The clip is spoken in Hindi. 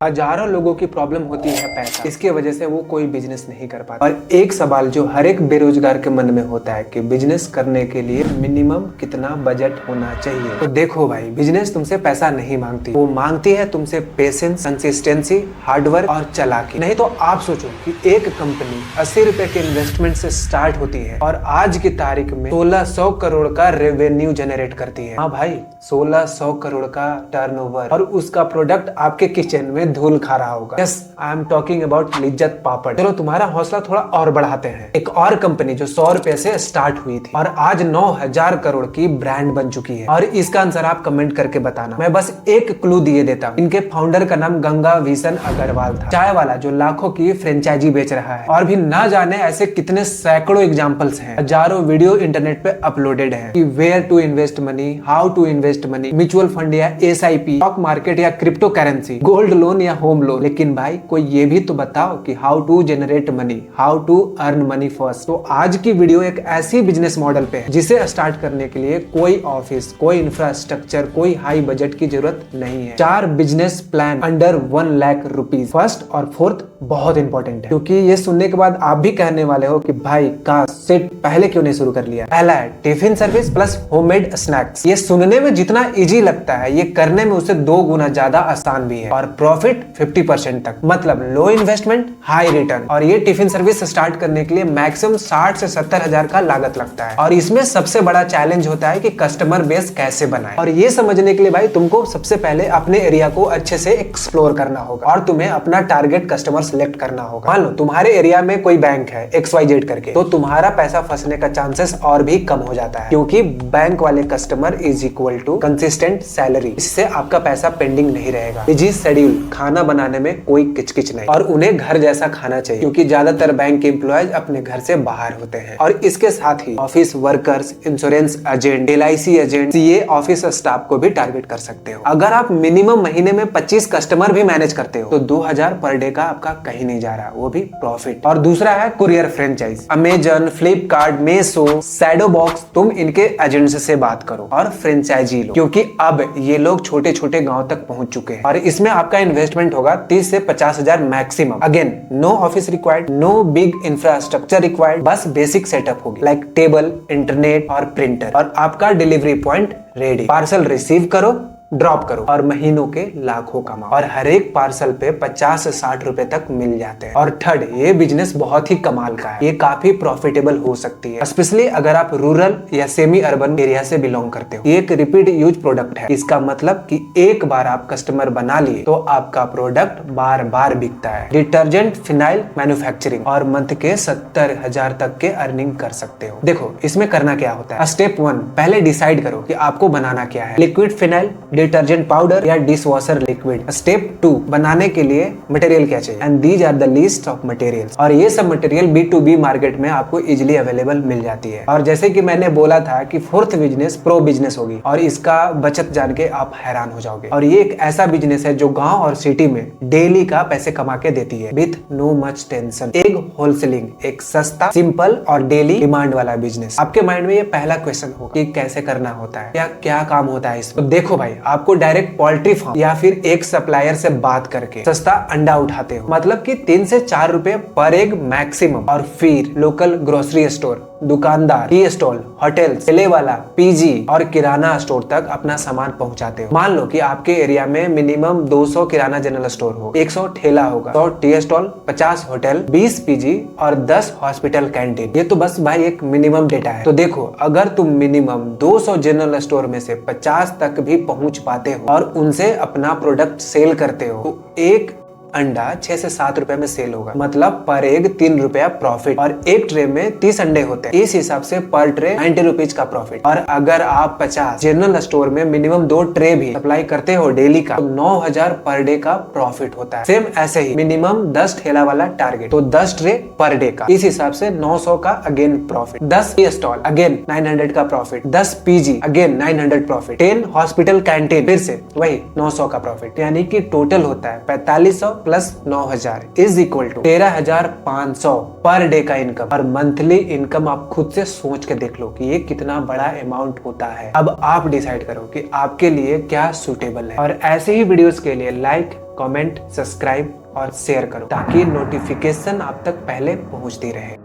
हजारों लोगों की प्रॉब्लम होती है पैसा, इसकी वजह से वो कोई बिजनेस नहीं कर पाता। और एक सवाल जो हर एक बेरोजगार के मन में होता है कि बिजनेस करने के लिए मिनिमम कितना बजट होना चाहिए। तो देखो भाई, बिजनेस तुमसे पैसा नहीं मांगती, वो मांगती है तुमसे पेशेंस, कंसिस्टेंसी, हार्डवर्क और चालाकी। नहीं तो आप सोचो कि एक कंपनी 80 रुपए के इन्वेस्टमेंट से स्टार्ट होती है और आज की तारीख में 1600 करोड़ का रेवेन्यू जनरेट करती है। हाँ भाई, 1600 करोड़ का टर्नओवर, और उसका प्रोडक्ट आपके किचन में धूल खा रहा होगा। Yes, I am talking about Lijjat Papad. चलो तुम्हारा हौसला थोड़ा और बढ़ाते हैं। एक और कंपनी जो 100 रुपए से स्टार्ट हुई थी और आज 9000 करोड़ की ब्रांड बन चुकी है, और इसका आंसर आप कमेंट करके बताना। मैं बस एक क्लू दिए देता हूँ। इनके फाउंडर का नाम गंगा भीषण अग्रवाल था, चाय वाला जो लाखों की फ्रेंचाइजी बेच रहा है। और भी ना जाने ऐसे कितने सैकड़ों एग्जाम्पल्स हैं, हजारों वीडियो इंटरनेट पे अपलोडेड है कि where to invest money, how to invest money, mutual fund या SIP, स्टॉक मार्केट या क्रिप्टो करेंसी, गोल्ड लोन या होम लोन। लेकिन भाई कोई ये भी तो बताओ कि how to generate money, how to earn money first. तो आज की वीडियो एक ऐसी बिजनेस मॉडल पे है जिसे स्टार्ट करने के लिए कोई ऑफिस, कोई इंफ्रास्ट्रक्चर, कोई हाई बजट की जरूरत नहीं है। 4 business plan under 1 lakh rupees. First और फोर्थ बहुत इंपॉर्टेंट है, क्योंकि ये सुनने के बाद आप भी कहने वाले हो कि भाई का सेट पहले क्यों नहीं शुरू कर लिया। पहला है tiffin service plus homemade snacks. ये सुनने में जितना इजी लगता है, ये करने में उससे 2 गुना ज्यादा आसान भी है, और प्रॉफिट 50% तक, मतलब लो इन्वेस्टमेंट हाई रिटर्न। और ये टिफिन सर्विस स्टार्ट करने के लिए मैक्सिमम 60 से 70 हजार का लागत लगता है। और इसमें सबसे बड़ा चैलेंज होता है कि कस्टमर बेस कैसे बनाए। और ये समझने के लिए भाई तुमको सबसे पहले अपने एरिया को अच्छे से एक्सप्लोर करना होगा और तुम्हें अपना टारगेट कस्टमर सिलेक्ट करना होगा। मान लो तुम्हारे एरिया में कोई बैंक है XYZ करके, तो तुम्हारा पैसा फंसने का चांसेस और भी कम हो जाता है, क्योंकि बैंक वाले customer is equal to consistent salary. इससे आपका पैसा पेंडिंग नहीं रहेगा। इजी शेड्यूल, खाना बनाने में कोई किचकिच नहीं, और उन्हें घर जैसा खाना चाहिए, क्योंकि ज्यादातर बैंक के एम्प्लॉयज अपने घर से बाहर होते हैं। और इसके साथ ही office workers, insurance agent, LIC agent, CA office staff को भी टारगेट कर सकते हो। अगर आप मिनिमम महीने में 25 कस्टमर भी मैनेज करते हो तो 2000 पर डे का आपका कहीं नहीं जा रहा, वो भी प्रॉफिट। और दूसरा है courier franchise. Amazon, Flipkart, meso, shadow box, तुम इनके एजेंट्स से बात करो और फ्रेंचाइजी लो, क्योंकि अब ये लोग छोटे छोटे गांव तक पहुंच चुके हैं। और इसमें आपका इन्वेस्टमेंट होगा 30 से 50 हजार maximum. Again, no office required, no big infrastructure required, बस बेसिक सेटअप होगी लाइक टेबल, इंटरनेट और प्रिंटर, और आपका delivery point ready. Parcel receive करो, ड्रॉप करो और महीनों के लाखों कमाओ, और हर एक पार्सल पे 50 से 60 रुपए तक मिल जाते हैं। और थर्ड, ये बिजनेस बहुत ही कमाल का है, ये काफी प्रॉफिटेबल हो सकती है, स्पेशली अगर आप रूरल या सेमी अर्बन एरिया से बिलोंग करते हो। ये एक रिपीट यूज प्रोडक्ट है, इसका मतलब कि एक बार आप कस्टमर बना लिए तो आपका प्रोडक्ट बार बार बिकता है। डिटर्जेंट, फिनाइल मैन्युफैक्चरिंग, और मंथ के 70 हजार तक के अर्निंग कर सकते हो। देखो इसमें करना क्या होता है। स्टेप 1, पहले डिसाइड करो कि आपको बनाना क्या है, लिक्विड फिनाइल, डिटर्जेंट पाउडर या डिश वॉशर लिक्विड। स्टेप 2, बनाने के लिए मटेरियल क्या चाहिए, and these are the list of materials. और ये सब मटेरियल B2B मार्केट में आपको इजिली अवेलेबल मिल जाती है। और जैसे कि मैंने बोला था कि फोर्थ बिजनेस प्रो बिजनेस होगी, और इसका बचत जान के आप हैरान हो जाओगे। और ये एक ऐसा बिजनेस है जो गांव और सिटी में डेली का पैसे कमा के देती है विथ नो मच टेंशन। एक होलसेलिंग, एक सस्ता, सिंपल और डेली डिमांड वाला बिजनेस। आपके माइंड में ये पहला क्वेश्चन होगा कि कैसे करना होता है, क्या काम होता है इसमें। तो देखो भाई, आपको डायरेक्ट पोल्ट्री फार्म या फिर एक सप्लायर से बात करके सस्ता अंडा उठाते हो, मतलब कि 3 से 4 रुपए पर एग मैक्सिमम। और फिर लोकल ग्रोसरी स्टोर, दुकानदार, टी स्टॉल, होटल, ठेले वाला, PG और किराना स्टोर तक अपना सामान पहुंचाते हो। मान लो कि आपके एरिया में मिनिमम 200 किराना जनरल स्टोर हो, 100 ठेला होगा, 100 टी स्टॉल, 50 होटल, 20 PG और 10 हॉस्पिटल कैंटीन। ये तो बस भाई एक मिनिमम डेटा है। तो देखो, अगर तुम मिनिमम 200 जनरल स्टोर में से 50 तक भी पहुंच पाते हो और उनसे अपना प्रोडक्ट सेल करते हो, तो एक अंडा 6 से 7 रुपए में सेल होगा, मतलब पर एग 3 रुपया प्रॉफिट। और एक ट्रे में 30 अंडे होते हैं, इस हिसाब से पर ट्रे 90 रुपीज का प्रॉफिट। और अगर आप 50 जनरल स्टोर में मिनिमम 2 ट्रे भी सप्लाई करते हो डेली का, तो 9000 पर डे का प्रॉफिट होता है। सेम ऐसे ही मिनिमम 10 ठेला वाला टारगेट, तो 10 ट्रे पर डे का, इस हिसाब से 900 का अगेन प्रॉफिट। 10 स्टॉल, अगेन 900 का profit. 10 PG, again 900 profit. 10 hospital canteen, फिर से वही 900 का प्रॉफिट। यानी कि टोटल होता है 4500 plus 9000 is equal to 13500 per day का इनकम। और मंथली इनकम आप खुद से सोच के देख लो कि ये कितना बड़ा अमाउंट होता है। अब आप डिसाइड करो कि आपके लिए क्या सूटेबल है। और ऐसे ही वीडियोस के लिए लाइक, कमेंट, सब्सक्राइब और शेयर करो ताकि नोटिफिकेशन आप तक पहले पहुंचती रहे।